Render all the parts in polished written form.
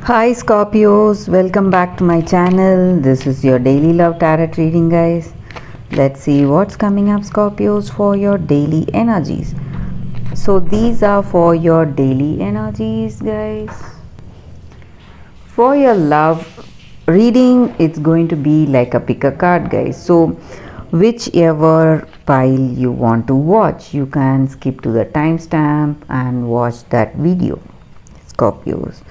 Hi Scorpios, welcome back to my channel. This is your daily love tarot reading, guys. Let's see what's coming up, Scorpios, for your daily energies. So these are for your daily energies, guys. For your love reading, it's going to be like a pick a card, guys. So whichever pile you want to watch, you can skip to the timestamp and watch that video, Scorpios.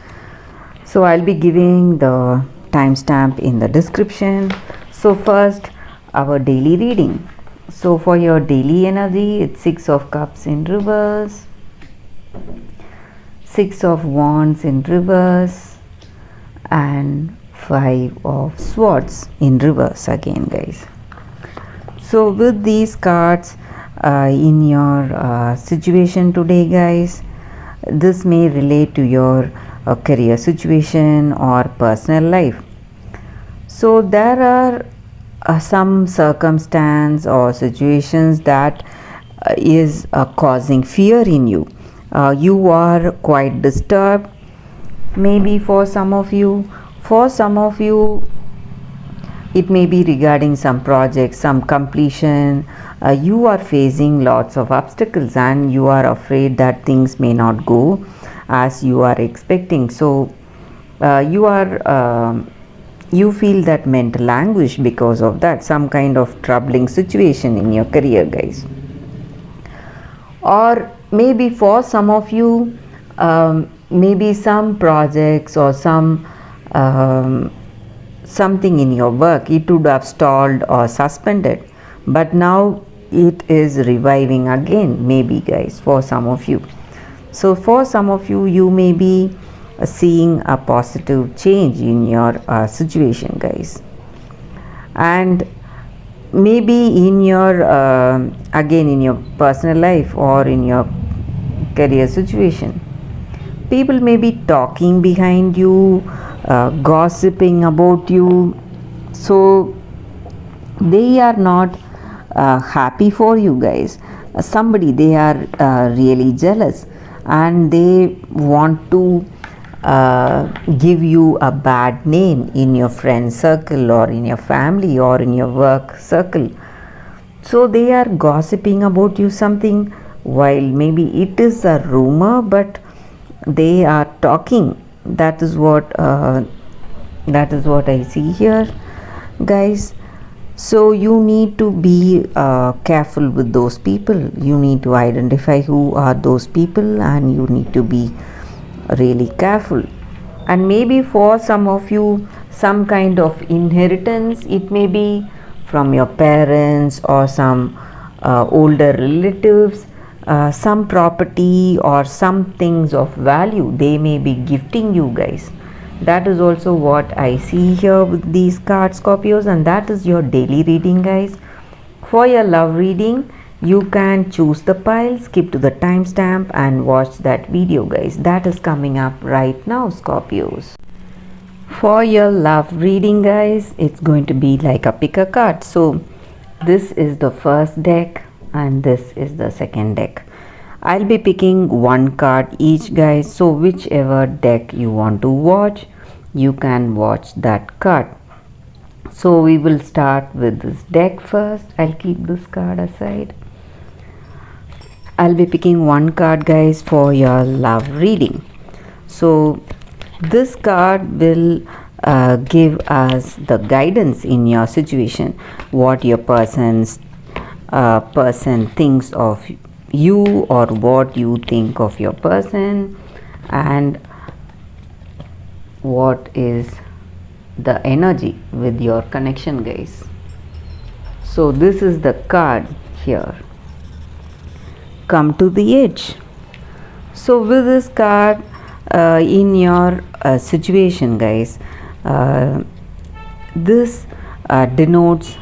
So I'll be giving the timestamp in the description. So first, our daily reading. So for your daily energy, it's 6 of cups in reverse, 6 of wands in reverse, and 5 of swords in reverse again, guys. So with these cards in your situation today, guys, this may relate to your career situation or personal life. So there are some circumstance or situations that is causing fear in you. You are quite disturbed, maybe for some of you. For some of you, it may be regarding some project, some completion. You are facing lots of obstacles and you are afraid that things may not go as you are expecting. So you feel that mental anguish because of that, some kind of troubling situation in your career, guys. Or maybe for some of you, maybe some projects or something in your work, it would have stalled or suspended, but now it is reviving again, maybe, guys, for some of you. So for some of you, you may be seeing a positive change in your situation, guys. And maybe in your again in your personal life or in your career situation, people may be talking behind you, gossiping about you. So they are not happy for you, guys. Somebody, they are really jealous and they want to give you a bad name in your friend circle or in your family or in your work circle. So they are gossiping about you something, while maybe it is a rumor, but they are talking. That is what I see here, guys. So you need to be careful with those people. You need to identify who are those people and you need to be really careful. And maybe for some of you, some kind of inheritance, it may be from your parents or some older relatives, some property or some things of value they may be gifting you, guys. That is also what I see here with these cards, Scorpios, and that is your daily reading, guys. For your love reading, you can choose the pile, skip to the timestamp and watch that video, guys. That is coming up right now, Scorpios. For your love reading, guys, it's going to be like a pick a card. So this is the first deck and this is the second deck. I'll be picking one card each, guys. So whichever deck you want to watch, you can watch that card. So we will start with this deck first. I'll keep this card aside. I'll be picking one card, guys, for your love reading. So this card will give us the guidance in your situation, what your person thinks of you or what you think of your person, and what is the energy with your connection, guys. So this is the card here, come to the edge. So with this card in your situation, guys, this denotes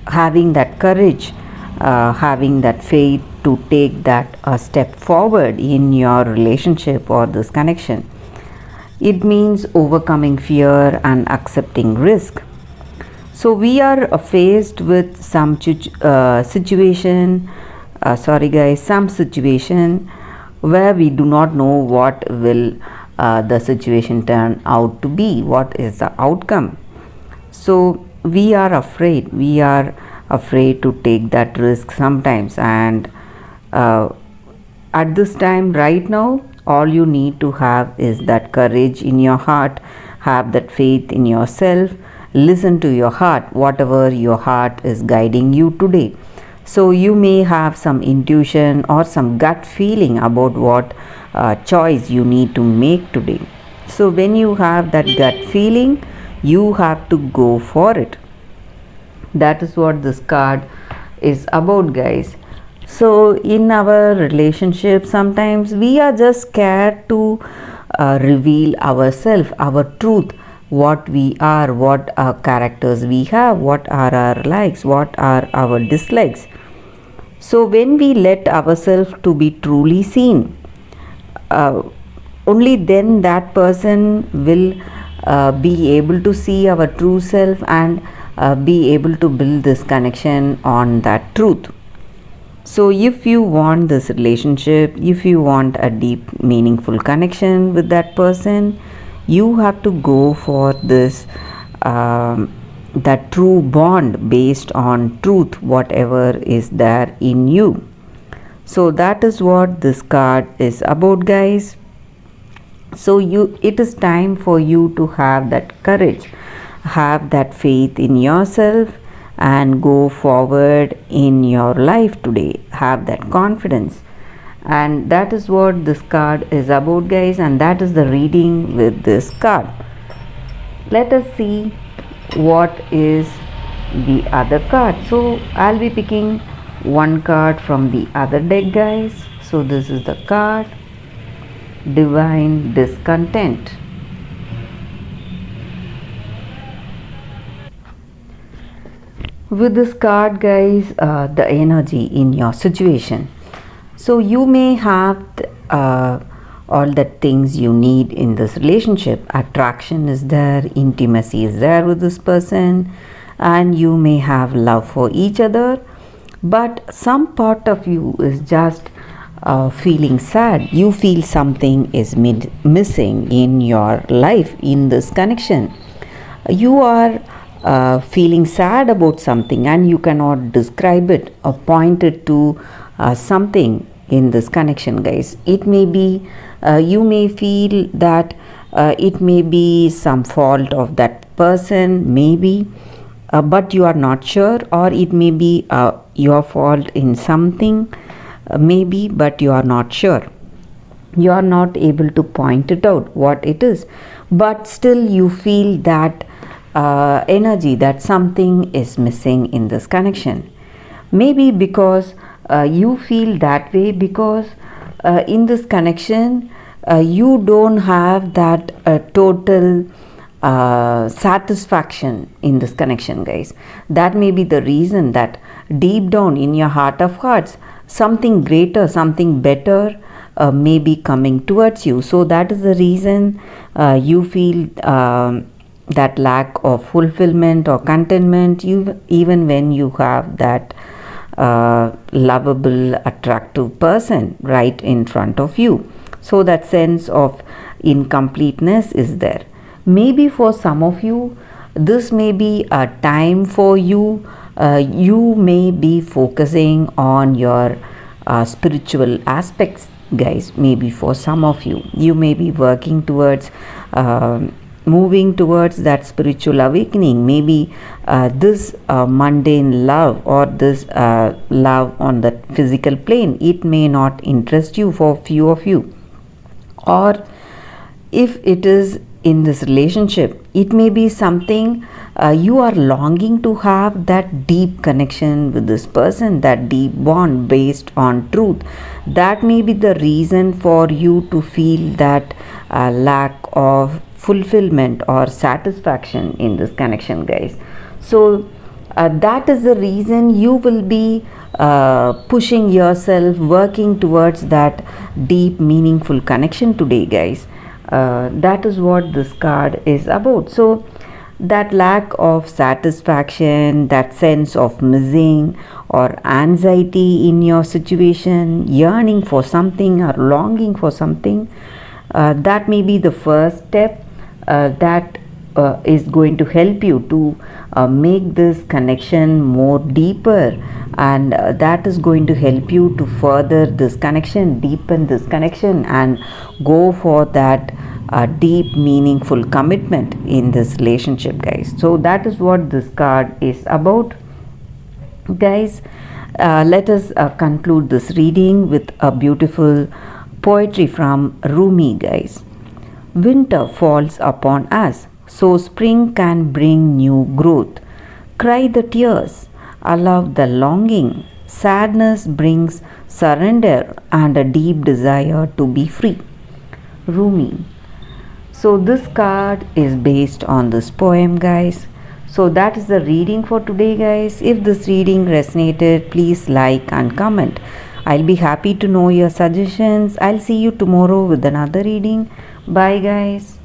having that courage, having that faith to take that step forward in your relationship or this connection. It means overcoming fear and accepting risk. So we are faced with some situation, some situation where we do not know what will the situation turn out to be, what is the outcome. So we are afraid to take that risk sometimes, and uh, at this time right now, all you need to have is that courage in your heart, have that faith in yourself, listen to your heart, whatever your heart is guiding you today. So you may have some intuition or some gut feeling about what choice you need to make today. So when you have that gut feeling, you have to go for it. That is what this card is about, guys. So in our relationship, sometimes we are just scared to reveal ourselves, our truth, what we are, what our characters we have, what are our likes, what are our dislikes. So when we let ourselves to be truly seen, uh, only then that person will be able to see our true self and be able to build this connection on that truth. So if you want this relationship, if you want a deep meaningful connection with that person, you have to go for this that true bond based on truth, whatever is there in you. So that is what this card is about, guys. So it is time for you to have that courage, have that faith in yourself, and go forward in your life today. Have that confidence. And that is what this card is about, guys, and that is the reading with this card. Let us see what is the other card. So I'll be picking one card from the other deck, guys. So this is the card, Divine Discontent. With this card, guys, the energy in your situation. So you may have all the things you need in this relationship. Attraction is there, intimacy is there with this person, and you may have love for each other, but some part of you is just feeling sad. You feel something is missing in your life in this connection. You are feeling sad about something and you cannot describe it or point it to something in this connection, guys. It may be you may feel that it may be some fault of that person, maybe, but you are not sure, or it may be your fault in something, maybe, but you are not sure. You are not able to point it out what it is, but still you feel that energy that something is missing in this connection. Maybe because you feel that way because in this connection you don't have that total satisfaction in this connection, guys. That may be the reason that deep down in your heart of hearts, something greater, something better may be coming towards you. So that is the reason you feel that lack of fulfillment or contentment, even when you have that lovable, attractive person right in front of you. So that sense of incompleteness is there. Maybe for some of you, this may be a time for you. You may be focusing on your spiritual aspects, guys. Maybe for some of you, you may be working towards moving towards that spiritual awakening. Maybe this mundane love or this love on the physical plane, it may not interest you for few of you. Or if it is in this relationship, it may be something you are longing to have that deep connection with this person, that deep bond based on truth. That may be the reason for you to feel that lack of fulfillment or satisfaction in this connection, guys. So that is the reason you will be pushing yourself, working towards that deep meaningful connection today, guys. That is what this card is about. So that lack of satisfaction, that sense of missing or anxiety in your situation, yearning for something or longing for something, That may be the first step that is going to help you to make this connection more deeper, and that is going to help you to further this connection, deepen this connection, and go for that deep meaningful commitment in this relationship, guys. So that is what this card is about, guys. Let us conclude this reading with a beautiful poetry from Rumi, guys. Winter falls upon us, so spring can bring new growth. Cry the tears, allow the longing. Sadness brings surrender and a deep desire to be free. Rumi. So, this card is based on this poem, guys. So, that is the reading for today, guys. If this reading resonated, please like and comment. I'll be happy to know your suggestions. I'll see you tomorrow with another reading. Bye, guys.